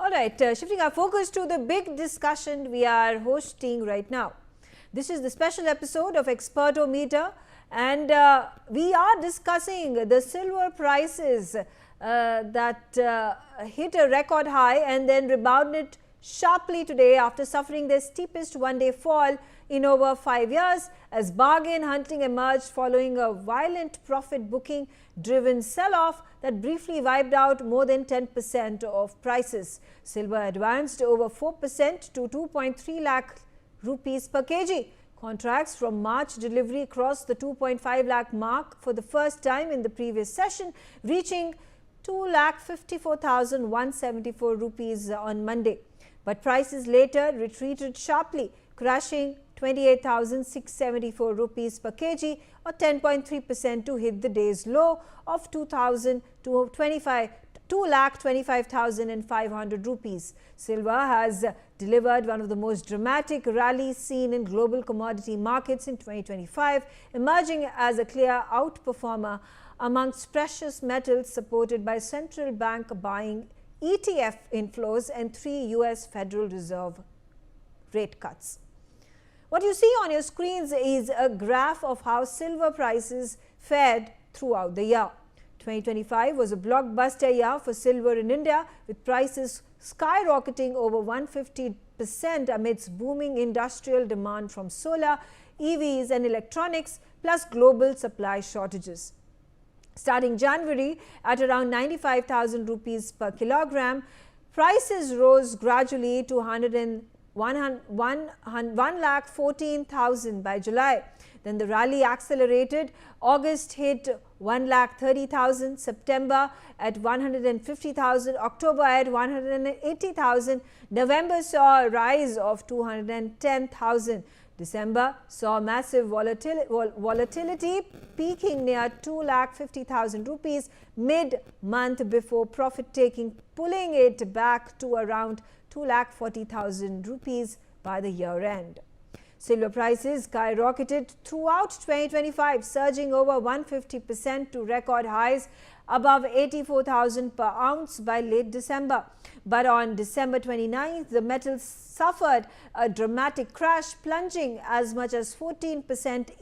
All right, shifting our focus to the big discussion we are hosting right now. This is the special episode of Expertometer, and we are discussing the silver prices that hit a record high and then rebounded sharply today after suffering their steepest one-day fall in over 5 years as bargain hunting emerged following a violent profit booking driven sell-off that briefly wiped out more than 10% of prices. Silver advanced over 4% to 2.3 lakh rupees per kg. Contracts from March delivery crossed the 2.5 lakh mark for the first time in the previous session, reaching 2,54,174 rupees on Monday. But prices later retreated sharply, crashing 28,674 rupees per kg or 10.3% to hit the day's low of 2,25,500 rupees. Silver has delivered one of the most dramatic rallies seen in global commodity markets in 2025, emerging as a clear outperformer amongst precious metals supported by central bank buying, ETF inflows and 3 US Federal Reserve rate cuts. What you see on your screens is a graph of how silver prices fared throughout the year. 2025 was a blockbuster year for silver in India, with prices skyrocketing over 150% amidst booming industrial demand from solar, EVs and electronics, plus global supply shortages. Starting January at around 95,000 rupees per kilogram, prices rose gradually to 1,14,000 by July. Then the rally accelerated. August hit 1,30,000, September at 150,000, October at 180,000, November saw a rise of 210,000. December saw massive volatility, peaking near 2,50,000 rupees mid-month before profit-taking, pulling it back to around 2,40,000 rupees by the year end. Silver prices skyrocketed throughout 2025, surging over 150% to record highs above 84,000 per ounce by late December. But on December 29th, the metal suffered a dramatic crash, plunging as much as 14%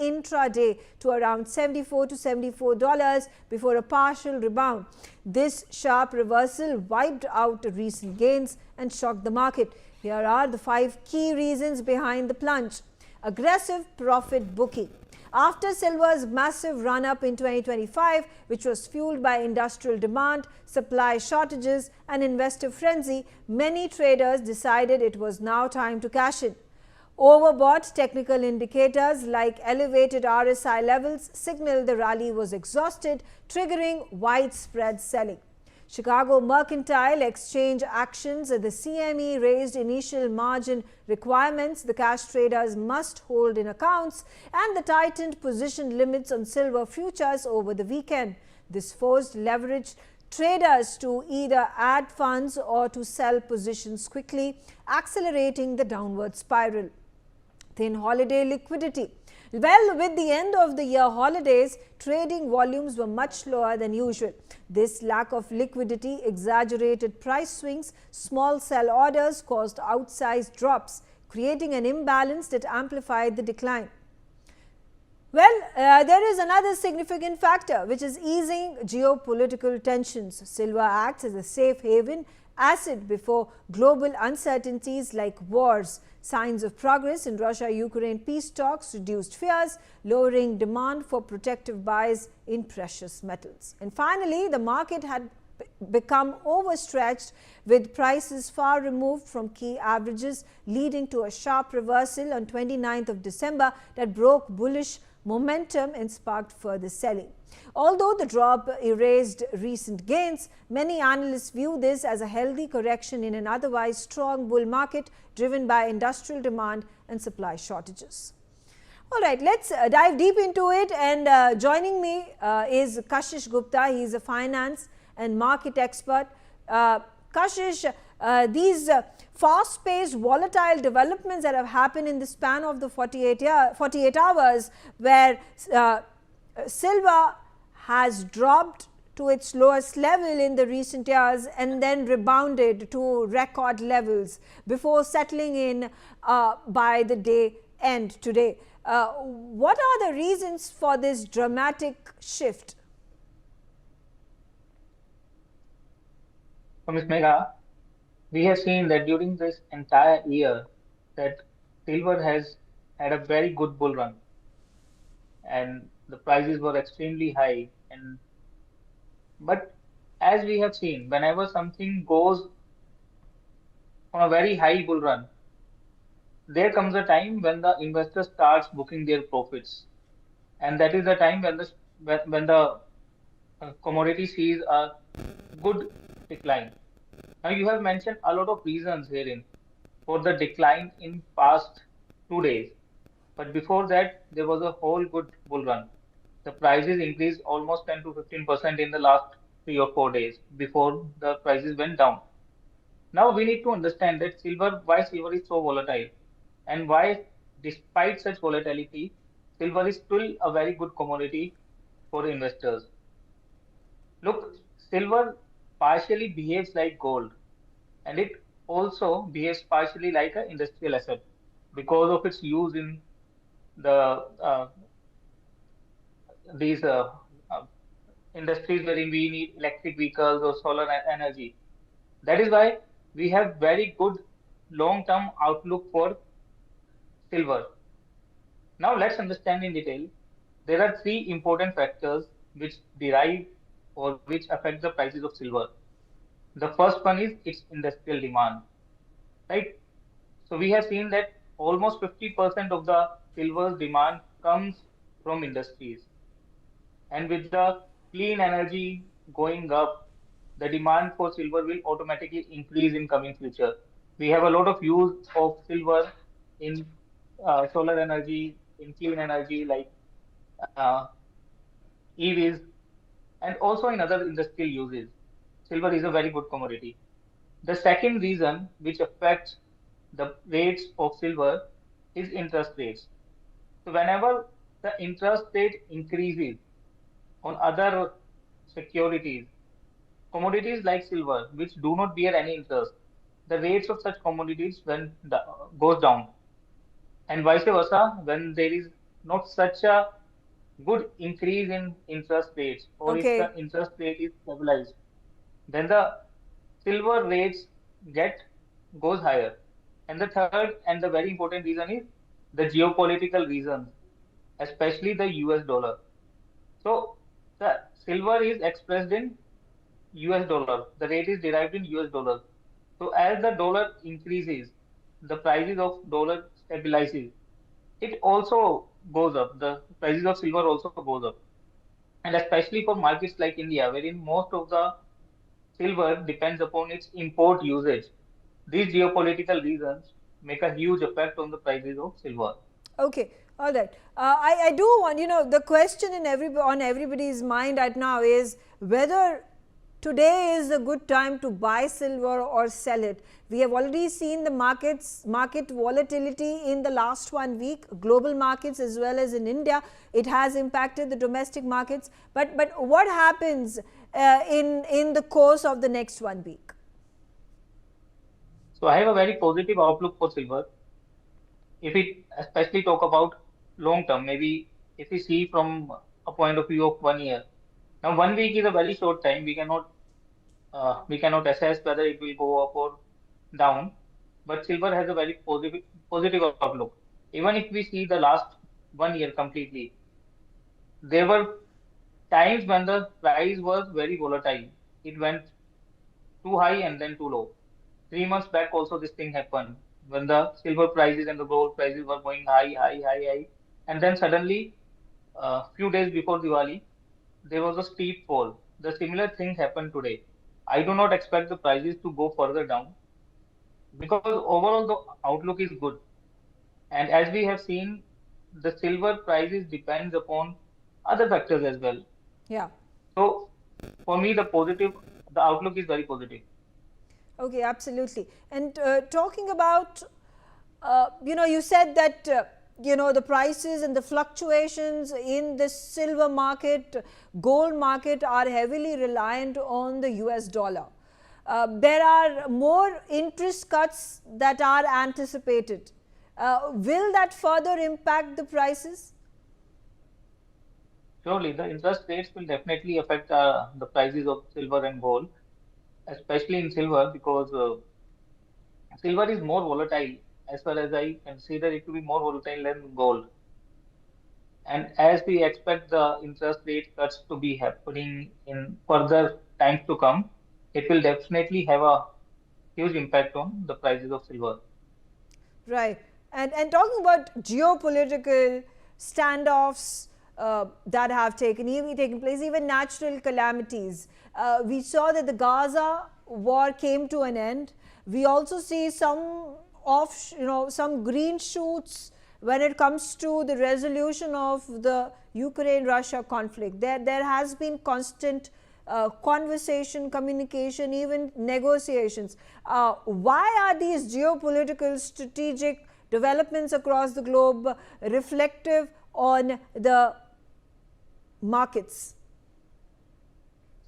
intraday to around $74 to $74 before a partial rebound. This sharp reversal wiped out recent gains and shocked the market. Here are the 5 key reasons behind the plunge. Aggressive profit booking. After silver's massive run-up in 2025, which was fueled by industrial demand, supply shortages and investor frenzy, many traders decided it was now time to cash in. Overbought technical indicators like elevated RSI levels signaled the rally was exhausted, triggering widespread selling. Chicago Mercantile Exchange actions, the CME raised initial margin requirements the cash traders must hold in accounts, and the tightened position limits on silver futures over the weekend. This forced leveraged traders to either add funds or to sell positions quickly, accelerating the downward spiral. Thin holiday liquidity. Well, with the end of the year holidays, trading volumes were much lower than usual. This lack of liquidity exaggerated price swings. Small sell orders caused outsized drops, creating an imbalance that amplified the decline. Well, there is another significant factor, which is easing geopolitical tensions. Silver acts as a safe haven asset before global uncertainties like wars. Signs of progress in Russia-Ukraine peace talks reduced fears, lowering demand for protective buys in precious metals. And finally, the market had become overstretched, with prices far removed from key averages, leading to a sharp reversal on 29th of December that broke bullish momentum and sparked further selling. Although the drop erased recent gains, many analysts view this as a healthy correction in an otherwise strong bull market driven by industrial demand and supply shortages. All right, let's dive deep into it, and joining me is Kashish Gupta. He is a finance and market expert. Kashish, these fast-paced, volatile developments that have happened in the span of the 48 hours, where silver has dropped to its lowest level in the recent years and then rebounded to record levels before settling in by the day end today. What are the reasons for this dramatic shift? So, Ms. Megha, we have seen that during this entire year that silver has had a very good bull run and the prices were extremely high. And but as we have seen, whenever something goes on a very high bull run, there comes a time when the investor starts booking their profits, and that is the time when the commodity sees a good decline. Now you have mentioned a lot of reasons herein for the decline in past 2 days. But before that, there was a whole good bull run. The prices increased almost 10 to 15% in the last 3 or 4 days before the prices went down. Now we need to understand that why silver is so volatile and why, despite such volatility, silver is still a very good commodity for investors. Look, silver partially behaves like gold and it also behaves partially like an industrial asset because of its use in the these uh, industries wherein we need electric vehicles or solar energy. That is why we have very good long-term outlook for silver. Now let's understand in detail. There are three important factors which derive or which affect the prices of silver. The first one is its industrial demand, right? So we have seen that almost 50% of the silver's demand comes from industries. And with the clean energy going up, the demand for silver will automatically increase in coming future. We have a lot of use of silver in solar energy, in clean energy like uh, EVs, and also in other industrial uses. Silver is a very good commodity. The second reason which affects the rates of silver is interest rates. So whenever the interest rate increases on other securities, commodities like silver, which do not bear any interest, the rates of such commodities goes down, and vice versa when there is not such a good increase in interest rates, or if the Okay. interest rate is stabilized, then the silver rates get goes higher. And the third and the very important reason is the geopolitical reasons, especially the US dollar. So the silver is expressed in US dollar. The rate is derived in US dollar. So as the dollar increases, the prices of dollar stabilizes. It also goes up. The prices of silver also goes up. And especially for markets like India, wherein most of the silver depends upon its import usage. These geopolitical reasons make a huge effect on the prices of silver. Okay, all right. I do want, the question on everybody's mind right now is whether today is a good time to buy silver or sell it. We have already seen the market volatility in the last 1 week, global markets as well as in India. It has impacted the domestic markets. But what happens in the course of the next 1 week? So I have a very positive outlook for silver. If we especially talk about long term, maybe if we see from a point of view of 1 year. Now 1 week is a very short time. We cannot assess whether it will go up or down. But silver has a very positive outlook. Even if we see the last 1 year completely, there were times when the price was very volatile. It went too high and then too low. 3 months back also this thing happened when the silver prices and the gold prices were going high, high, high, high. And then suddenly, a few days before Diwali, there was a steep fall. The similar thing happened today. I do not expect the prices to go further down because overall the outlook is good. And as we have seen, the silver prices depends upon other factors as well. Yeah. So for me, the outlook is very positive. Okay, absolutely. And talking about, you said that the prices and the fluctuations in the silver market, gold market are heavily reliant on the US dollar. There are more interest cuts that are anticipated. Will that further impact the prices? Surely, the interest rates will definitely affect the prices of silver and gold, especially in silver, because silver is more volatile as far as I consider it to be more volatile than gold. And as we expect the interest rate cuts to be happening in further times to come, it will definitely have a huge impact on the prices of silver. Right. And talking about geopolitical standoffs that have taken place, even natural calamities. We saw that the Gaza war came to an end. We also see some green shoots when it comes to the resolution of the Ukraine-Russia conflict. There has been constant conversation, communication, even negotiations. Why are these geopolitical strategic developments across the globe reflective on the markets?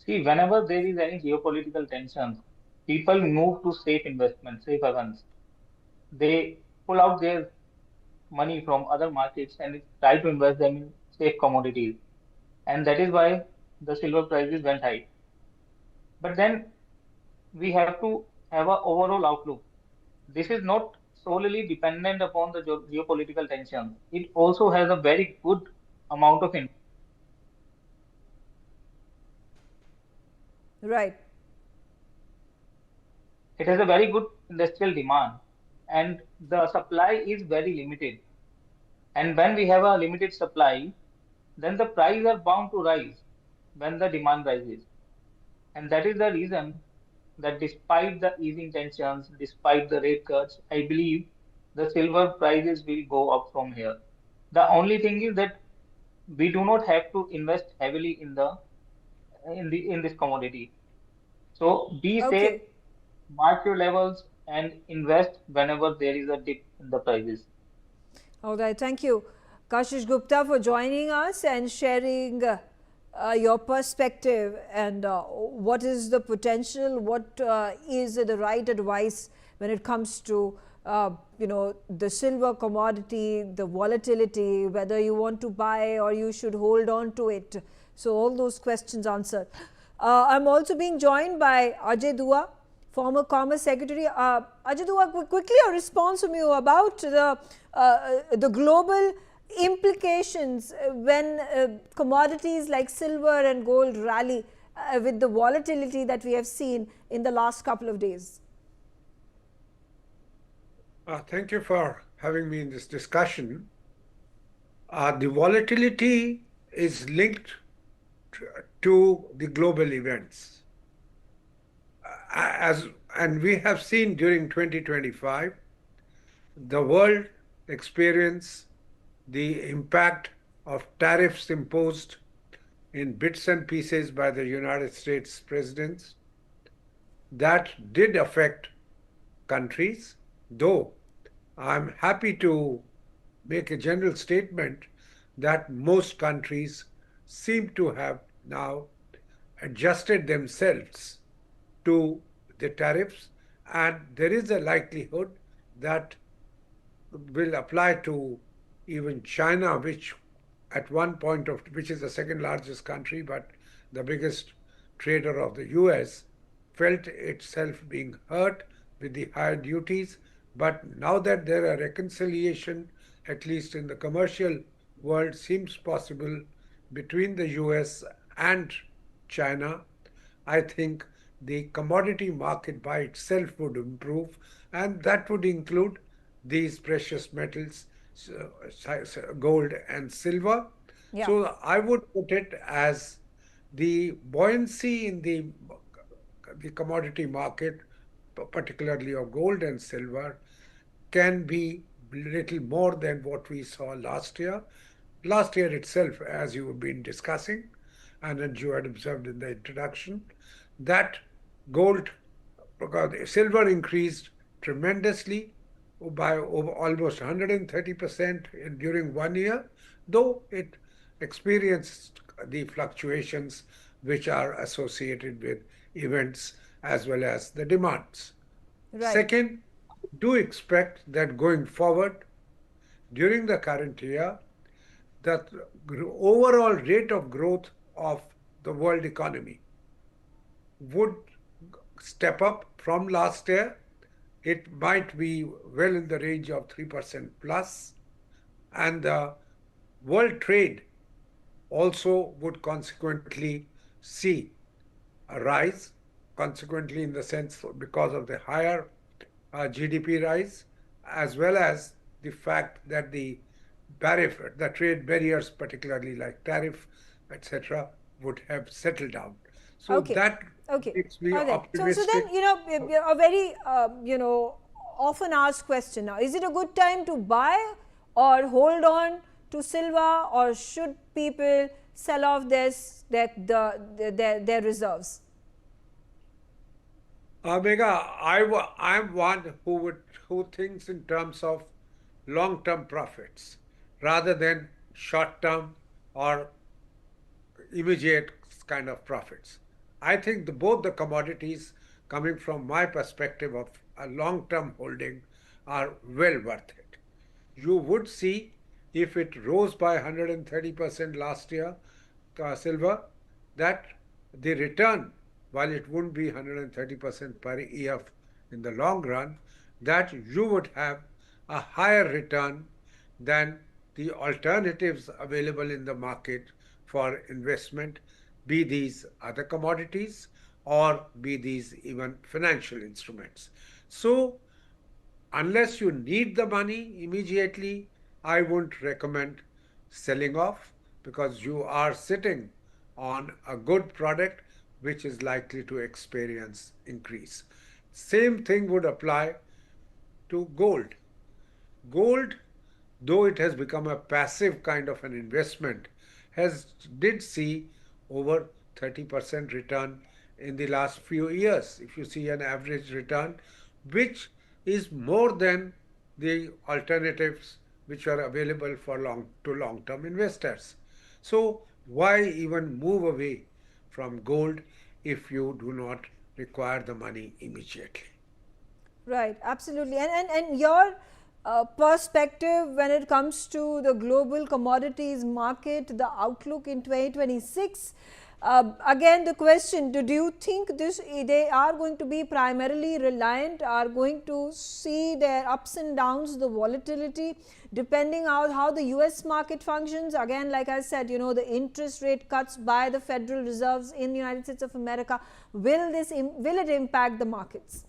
See, whenever there is any geopolitical tension, people move to safe investments, safe havens. They pull out their money from other markets and try to invest them in safe commodities. And that is why the silver prices went high. But then we have to have an overall outlook. This is not solely dependent upon the geopolitical tensions. It also has a very good amount of Right. it has a very good industrial demand, and the supply is very limited. And when we have a limited supply, then the price are bound to rise when the demand rises. And that is the reason that despite the easing tensions, despite the rate cuts, I believe the silver prices will go up from here. The only thing is that we do not have to invest heavily in this commodity. So be safe, Okay. mark your levels, and invest whenever there is a dip in the prices. All right. Thank you, Kashish Gupta, for joining us and sharing your perspective and what is the potential, what is the right advice when it comes to the silver commodity, the volatility, whether you want to buy or you should hold on to it. So all those questions answered. I'm also being joined by Ajay Dua, former Commerce Secretary. Ajay Dua, quickly a response from you about the global implications when commodities like silver and gold rally with the volatility that we have seen in the last couple of days. Thank you for having me in this discussion. The volatility is linked to the global events. And we have seen during 2025, the world experience the impact of tariffs imposed in bits and pieces by the United States presidents. That did affect countries, though I'm happy to make a general statement that most countries seem to have now adjusted themselves to the tariffs, and there is a likelihood that will apply to even China, which at one point of which is the second largest country but the biggest trader of the US, felt itself being hurt with the higher duties. But now that there are reconciliation, at least in the commercial world, seems possible between the US and China, I think the commodity market by itself would improve, and that would include these precious metals, gold and silver. Yeah. So I would put it as the buoyancy in the commodity market, particularly of gold and silver, can be little more than what we saw last year. Last year itself, as you have been discussing, and as you had observed in the introduction, that gold, because silver increased tremendously, by over almost 130% during 1 year, though it experienced the fluctuations which are associated with events as well as the demands. Right. Second, do expect that going forward during the current year, the overall rate of growth of the world economy would step up from last year. It might be well in the range of 3% plus, and the world trade also would consequently see a rise, consequently, in the sense because of the higher GDP rise, as well as the fact that the trade barriers, particularly like tariff, etc., would have settled down. So Okay. that Okay. makes me All right. So then, optimistic. a very, often asked question now, is it a good time to buy or hold on to silver, or should people sell off their reserves? Megha, I'm one who thinks in terms of long-term profits rather than short-term or immediate kind of profits. I think both the commodities, coming from my perspective of a long-term holding, are well worth it. You would see if it rose by 130% last year, silver, that the return, while it wouldn't be 130% per year in the long run, that you would have a higher return than the alternatives available in the market for investment, be these other commodities or be these even financial instruments. So unless you need the money immediately, I wouldn't recommend selling off, because you are sitting on a good product which is likely to experience increase. Same thing would apply to gold. Gold, though it has become a passive kind of an investment, has did see over 30% return in the last few years. If you see an average return, which is more than the alternatives which are available for long-term investors. So why even move away from gold if you do not require the money immediately? Right, absolutely. And your perspective when it comes to the global commodities market, the outlook in 2026. Again, the question: do you think they are going to be primarily reliant, are going to see their ups and downs, the volatility, depending on how the U.S. market functions? Again, like I said, the interest rate cuts by the Federal Reserves in the United States of America, will it impact the markets?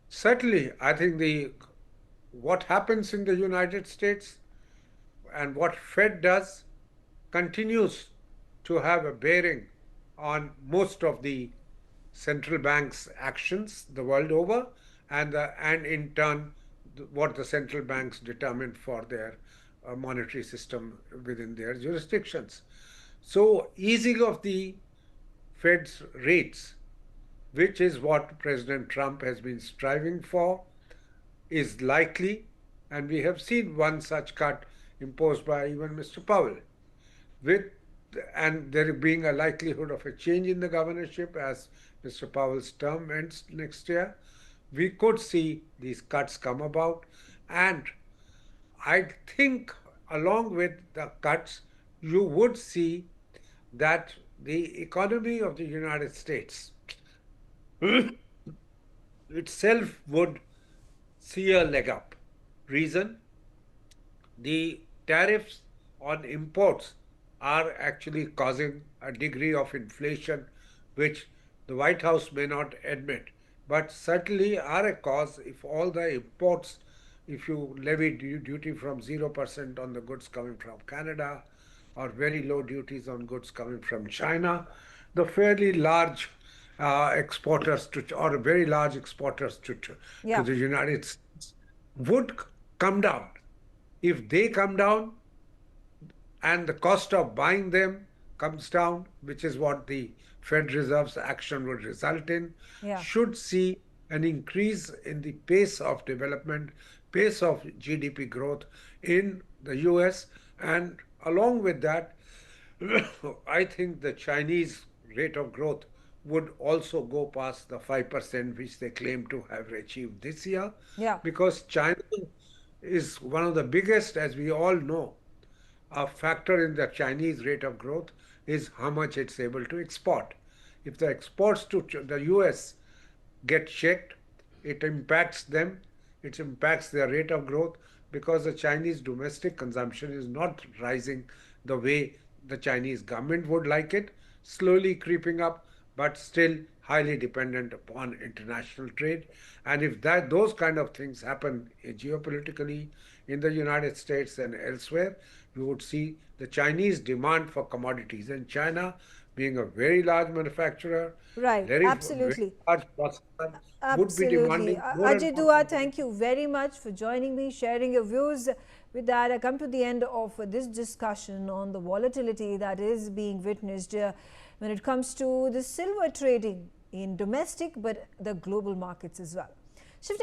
Certainly, I think the what happens in the United States and what Fed does continues to have a bearing on most of the central banks' actions the world over, and in turn what the central banks determine for their monetary system within their jurisdictions. So easing of the Fed's rates, which is what President Trump has been striving for, is likely, and we have seen one such cut imposed by even Mr. Powell, with and there being a likelihood of a change in the governorship as Mr. Powell's term ends next year. We could see these cuts come about, and I think along with the cuts, you would see that the economy of the United States itself would see a leg up. Reason: the tariffs on imports are actually causing a degree of inflation which the White House may not admit, but certainly are a cause. If all the imports, if you levy duty from 0% on the goods coming from Canada, or very low duties on goods coming from China, the fairly large exporters or very large exporters to Yeah. the United States would come down. If they come down and the cost of buying them comes down, which is what the Fed Reserve's action would result in, Yeah. should see an increase in the pace of development, pace of GDP growth in the US, and along with that, I think the Chinese rate of growth would also go past the 5% which they claim to have achieved this year, Yeah. because China is one of the biggest, as we all know. A factor in the Chinese rate of growth is how much it's able to export. If the exports to the US get checked, it impacts them, it impacts their rate of growth, because the Chinese domestic consumption is not rising the way the Chinese government would like it, slowly creeping up, but still highly dependent upon international trade. And if those kind of things happen geopolitically in the United States and elsewhere, we would see the Chinese demand for commodities. And China, being a very large manufacturer, Right. very Absolutely. large processor, would be Absolutely. demanding more and Ajay more Dua, thank commodities. you very much for joining me, sharing your views. With that, I come to the end of this discussion on the volatility that is being witnessed when it comes to the silver trading in domestic but the global markets as well. Shifting